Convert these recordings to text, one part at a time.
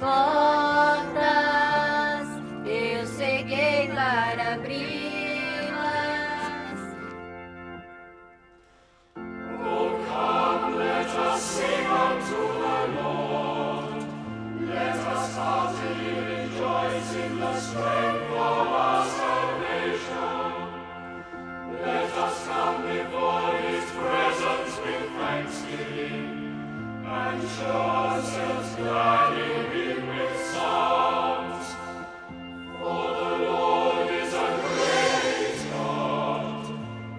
Portas, eu cheguei para abri-las. Oh, come, let us sing unto the Lord. Let us heartily rejoice in the strength of our salvation. Let us come before His presence with thanksgiving, and show ourselves glad in Him with songs. For the Lord is a great God,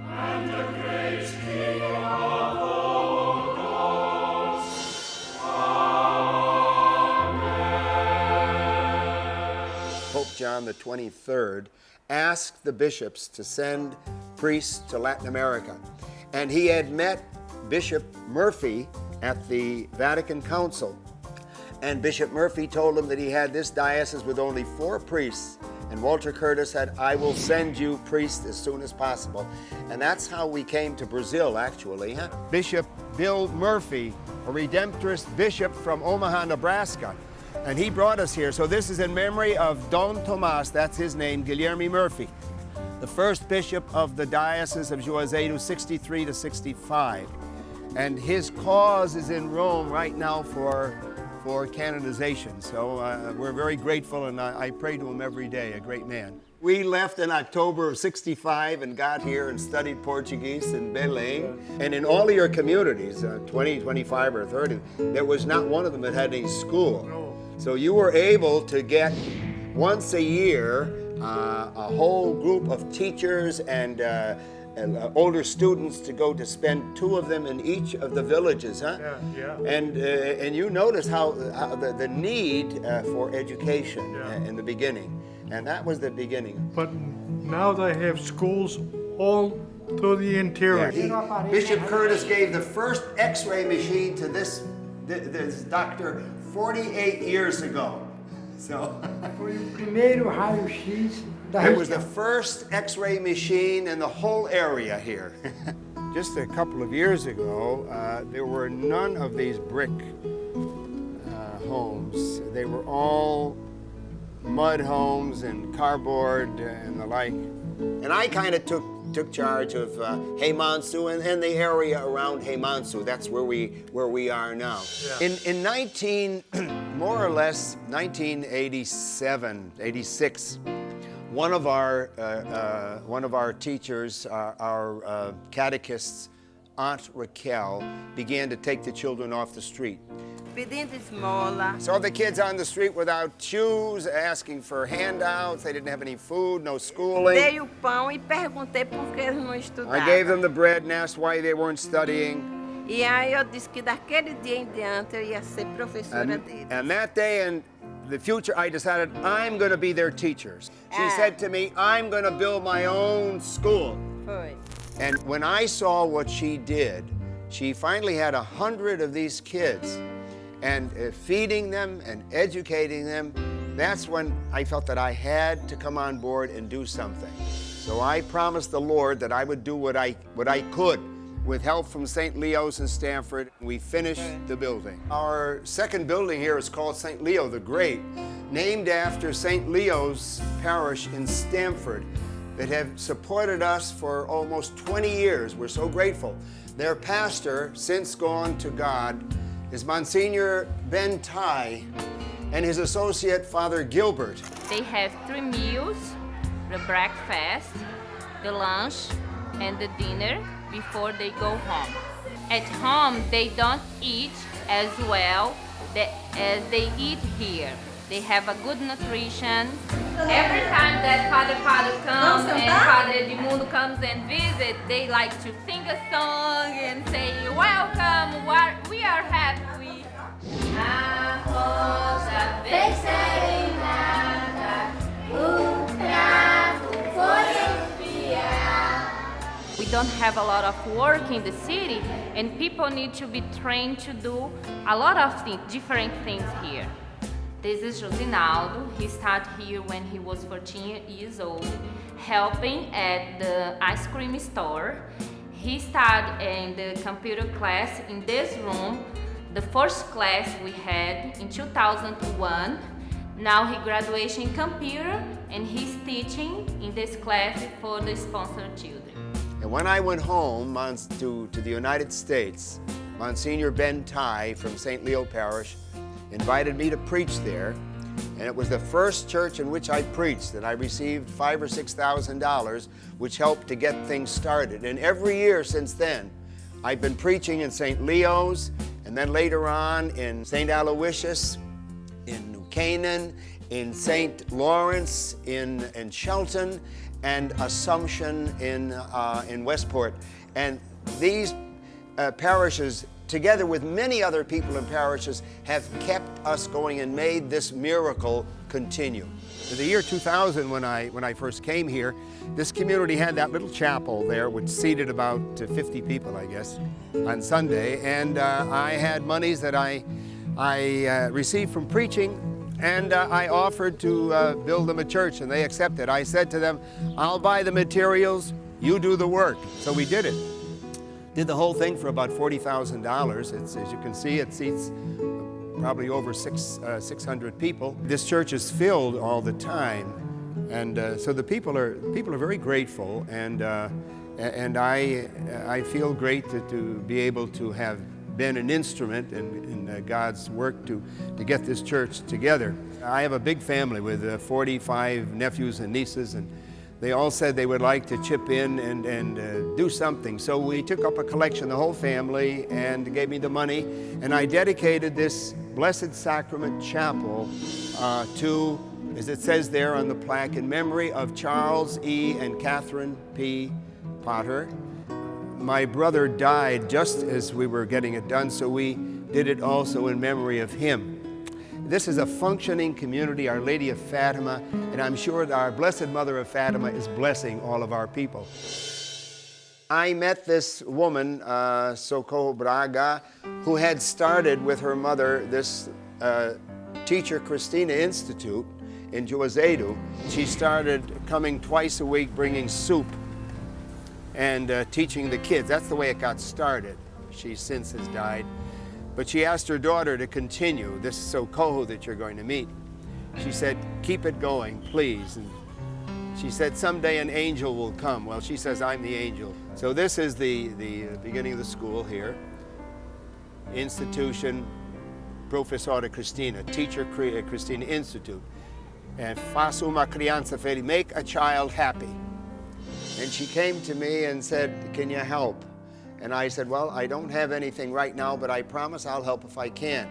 and a great King of all gods. Amen. Pope John the 23rd asked the bishops to send priests to Latin America. And he had met Bishop Murphy at the Vatican Council. And Bishop Murphy told him that he had this diocese with only 4 priests. And Walter Curtis said, I will send you priests as soon as possible. And that's how we came to Brazil, actually. Huh? Bishop Bill Murphy, a Redemptorist bishop from Omaha, Nebraska. And he brought us here. So this is in memory of Don Tomas, that's his name, Guilherme Murphy, the first bishop of the Diocese of Juazeiro, 63 to 65. And his cause is in Rome right now for canonization. So we're very grateful, and I pray to him every day, a great man. We left in October of 65 and got here and studied Portuguese in Belém. And in all of your communities, 20, 25, or 30, there was not one of them that had any school. So you were able to get once a year a whole group of teachers and older students to go to spend 2 of them in each of the villages, huh? Yeah. And you notice how the need for education in the beginning, and that was the beginning. But now they have schools all through the interior. Bishop Curtis gave the first X-ray machine to this doctor 48 years ago. So Foi o primeiro raio-x da it was the região. first X-ray machine in the whole area here. Just a couple of years ago, there were none of these brick homes. They were all mud homes and cardboard and the like. And I kind of took charge of Remanso and the area around Remanso. That's where we are now. Yeah. In more or less 1987, 86, one of our teachers, our catechists, Aunt Raquel, began to take the children off the street. Pedindo esmola. Saw the kids on the street without shoes, asking for handouts. They didn't have any food, no schooling. Dei o pão e perguntei por que eles não estudavam. I gave them the bread and asked why they weren't studying. E aí eu disse que daquele dia em diante eu ia ser professora deles. And that day in the future, I decided I'm going to be their teachers. She said to me, I'm going to build my own school. Foi. And when I saw what she did, she finally had 100 of these kids. And feeding them and educating them, that's when I felt that I had to come on board and do something. So I promised the Lord that I would do what I could with help from St. Leo's in Stamford. We finished the building. Our second building here is called St. Leo the Great, named after St. Leo's parish in Stamford that have supported us for almost 20 years. We're so grateful. Their pastor, since gone to God, is Monsignor Ben Tai and his associate, Father Gilbert. They have 3 meals, the breakfast, the lunch, and the dinner before they go home. At home, they don't eat as well as they eat here. They have a good nutrition. Every time that Padre comes and Padre Edmundo comes and visit, they like to sing a song and say, welcome, we are happy. A rosa vem serenata, cravo foi enviar. We don't have a lot of work in the city, and people need to be trained to do a lot of things, different things here. This is Josinaldo. He started here when he was 14 years old, helping at the ice cream store. He started in the computer class in this room The first class we had in 2001. Now he graduated in computer and he's teaching in this class for the sponsored children. And when I went home to the United States, Monsignor Ben Tai from St. Leo Parish invited me to preach there. And it was the first church in which I preached that I received $5,000 or $6,000, which helped to get things started. And every year since then, I've been preaching in St. Leo's, and then later on in St. Aloysius, in New Canaan, in St. Lawrence, in Shelton, and Assumption in Westport. And these parishes, together with many other people in parishes, have kept us going and made this miracle continue. In the year 2000, when I first came here, this community had that little chapel there, which seated about 50 people, I guess, on Sunday. And I had monies that I received from preaching, and I offered to build them a church, and they accepted. I said to them, I'll buy the materials, you do the work. So we did it. Did the whole thing for about $40,000. As you can see, it seats probably over 600 people. This church is filled all the time, and so the people are very grateful, and I feel great to be able to have been an instrument in God's work to get this church together. I have a big family with 45 nephews and nieces, and they all said they would like to chip in and do something. So we took up a collection, the whole family, and gave me the money. And I dedicated this Blessed Sacrament Chapel to, as it says there on the plaque, in memory of Charles E. and Catherine P. Potter. My brother died just as we were getting it done, so we did it also in memory of him. This is a functioning community, Our Lady of Fatima, and I'm sure that our Blessed Mother of Fatima is blessing all of our people. I met this woman, Socorro Braga, who had started with her mother this Teacher Christina Institute in Juazeiro. She started coming twice a week, bringing soup and teaching the kids. That's the way it got started. She since has died. But she asked her daughter to continue, this Socorro that you're going to meet. She said, keep it going, please. And she said, someday an angel will come. Well, she says, I'm the angel. So this is the beginning of the school here. Institution Professora Cristina, Teacher Cristina Institute. And faça uma criança feliz, make a child happy. And she came to me and said, can you help? And I said, well, I don't have anything right now, but I promise I'll help if I can.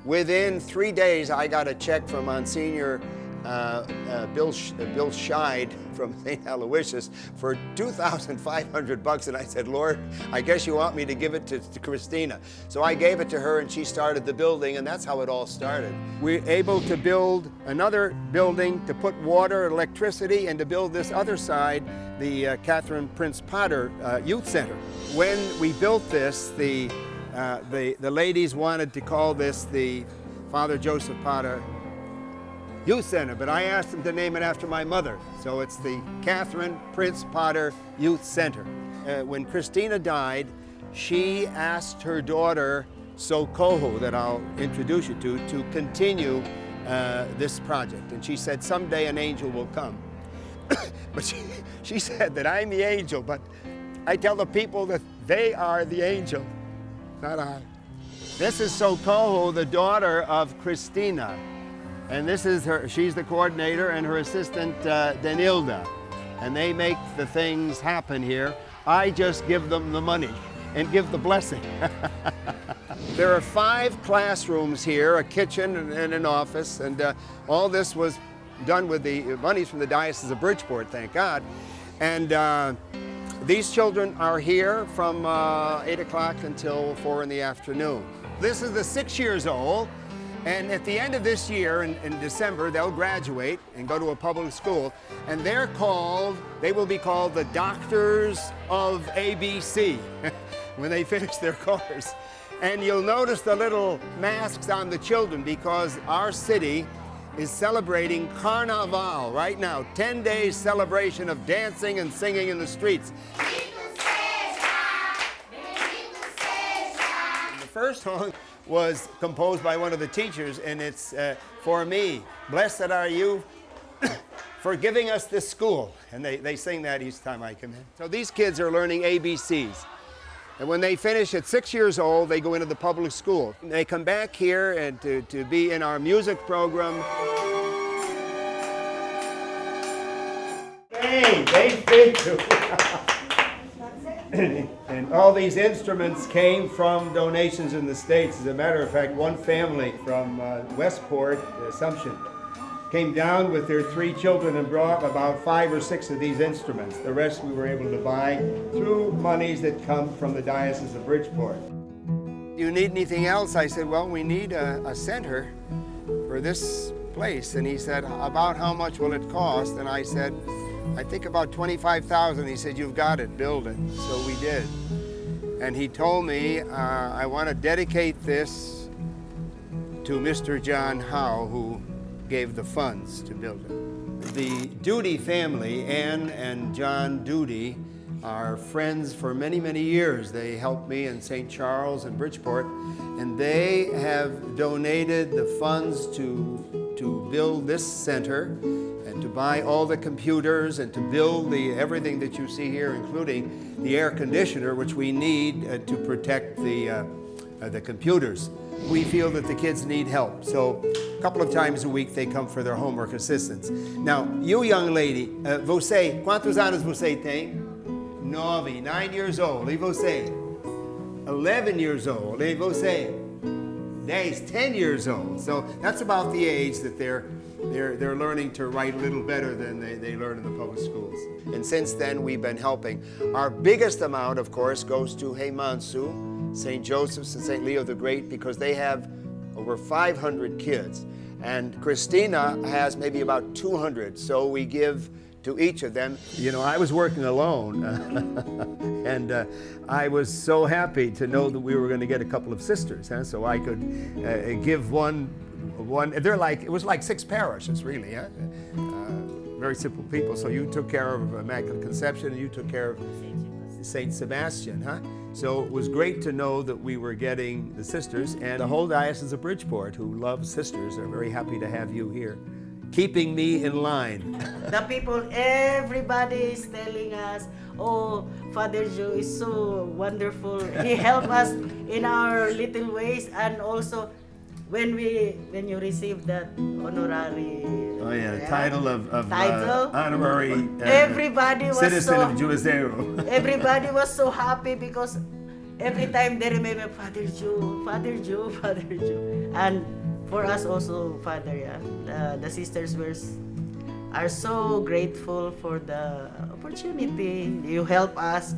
Within 3 days, I got a check from Monsignor Bill Scheid from St. Aloysius for $2,500. And I said, Lord, I guess you want me to give it to Christina. So I gave it to her, and she started the building, and that's how it all started. We're able to build another building to put water, electricity, and to build this other side, the Catherine Prince Potter Youth Center. When we built this, the ladies wanted to call this the Father Joseph Potter Youth Center, but I asked them to name it after my mother. So it's the Catherine Prince Potter Youth Center. When Christina died, she asked her daughter, Socorro, that I'll introduce you to continue this project. And she said, someday an angel will come. But she said that I'm the angel, but I tell the people that they are the angel, not I. This is Socorro, the daughter of Christina. And this is her, she's the coordinator, and her assistant, Denilda. And they make the things happen here. I just give them the money and give the blessing. There are 5 classrooms here, a kitchen and an office, and all this was done with the monies from the Diocese of Bridgeport, thank God. And these children are here from 8 o'clock until 4 in the afternoon. This is the 6 years old, and at the end of this year, in December, they'll graduate and go to a public school, and they will be called the Doctors of ABC when they finish their course. And you'll notice the little masks on the children because our city is celebrating Carnaval right now, 10 days celebration of dancing and singing in the streets. The first song was composed by one of the teachers, and it's for me. Blessed are you for giving us this school. And they sing that each time I come in. So these kids are learning ABCs. And when they finish at 6 years old, they go into the public school. And they come back here and to be in our music program. Hey, thank you. And all these instruments came from donations in the States. As a matter of fact, one family from Westport, Assumption, came down with their 3 children and brought about 5 or 6 of these instruments. The rest we were able to buy through monies that come from the Diocese of Bridgeport. Do you need anything else? I said, well, we need a center for this place. And he said, about how much will it cost? And I said, I think about $25,000. He said, you've got it, build it. So we did. And he told me, I want to dedicate this to Mr. John Howe, who gave the funds to build it. The Doody family, Ann and John Doody, are friends for many, many years. They helped me in St. Charles and Bridgeport, and they have donated the funds to build this center and to buy all the computers and to build everything that you see here, including the air conditioner, which we need to protect the computers. We feel that the kids need help, so a couple of times a week they come for their homework assistance. Now, you young lady, você, quantos anos você tem? 9 years old. E você? 11 years old. E você? 10 years old. So that's about the age that they're learning to write a little better than they learn in the public schools. And since then, we've been helping. Our biggest amount, of course, goes to Heimansu, St. Joseph's and St. Leo the Great, because they have over 500 kids. And Christina has maybe about 200, so we give to each of them. You know, I was working alone, and I was so happy to know that we were going to get a couple of sisters, so I could give one. They're like, it was like 6 parishes, really, very simple people. So you took care of Immaculate Conception, and you took care of Saint Sebastian, So it was great to know that we were getting the sisters, and the whole Diocese of Bridgeport, who love sisters, are very happy to have you here, keeping me in line. The people, everybody is telling us, oh, Father Joe is so wonderful. He helped us in our little ways, and also when you receive that honorary title of honorary everybody was citizen so, of Juazeiro. Everybody was so happy because every time they remember Father Joe, Father Joe, Father Joe. And for us also, Father, the sisters are so grateful for the opportunity. You help us,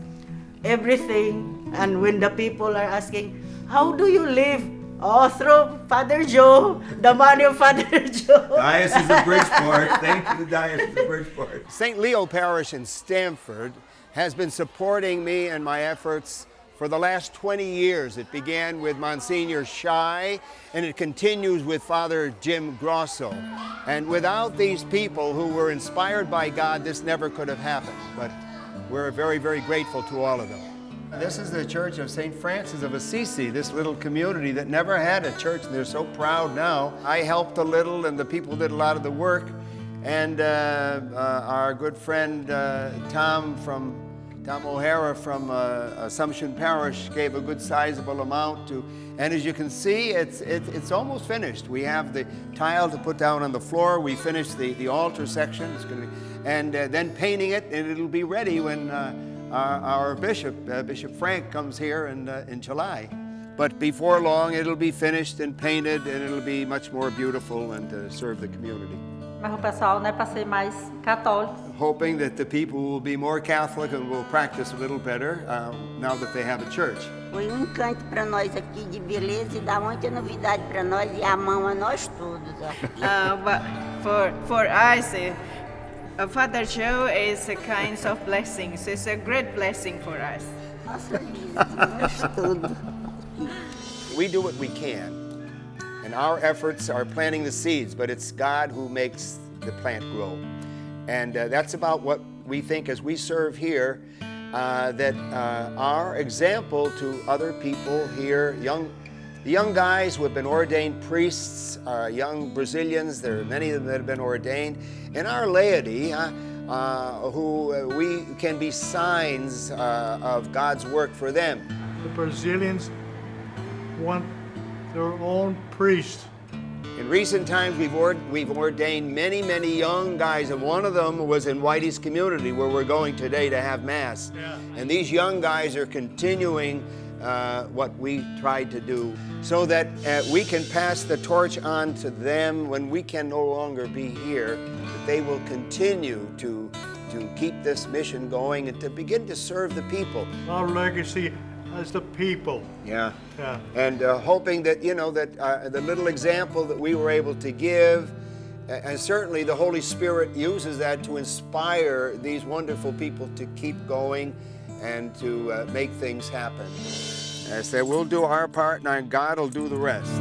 everything. And when the people are asking, how do you live? Oh, through Father Joe, the money of Father Joe. Diocese of Bridgeport. Thank you, Diocese of Bridgeport. St. Leo Parish in Stamford has been supporting me and my efforts for the last 20 years. It began with Monsignor Shai, and it continues with Father Jim Grosso. And without these people who were inspired by God, this never could have happened. But we're very, very grateful to all of them. This is the Church of St. Francis of Assisi, this little community that never had a church, and they're so proud now. I helped a little, and the people did a lot of the work. And our good friend Tom O'Hara from Assumption Parish gave a good sizable amount to, and as you can see, it's almost finished. We have the tile to put down on the floor. We finished the altar section. It's going to be, and then painting it, and it'll be ready when our bishop, Bishop Frank, comes here in July. But before long, it'll be finished and painted, and it'll be much more beautiful and to serve the community. Mas o pessoal, né, para ser mais católico. Hoping that the people will be more Catholic and will practice a little better now that they have a church. Foi encanto para nós aqui de beleza e dá muita novidade para nós e a mão a nós todos. But for us, Father Joe is a kind of blessing. So it's a great blessing for us. Nossa vida, nós todos. We do what we can. And our efforts are planting the seeds, but it's God who makes the plant grow. And that's about what we think as we serve here, that our example to other people here, young The young guys who have been ordained priests are young Brazilians. There are many of them that have been ordained. And our laity, who we can be signs of God's work for them. The Brazilians want their own priest. In recent times, we've ordained many young guys, and one of them was in Whitey's community, where we're going today to have Mass. Yeah. And these young guys are continuing what we tried to do, so that we can pass the torch on to them when we can no longer be here, that they will continue to keep this mission going and to begin to serve the people. Our legacy as the people. Yeah. Yeah. And hoping that, that the little example that we were able to give, and certainly the Holy Spirit uses that to inspire these wonderful people to keep going and to make things happen. I said, we'll do our part and God will do the rest.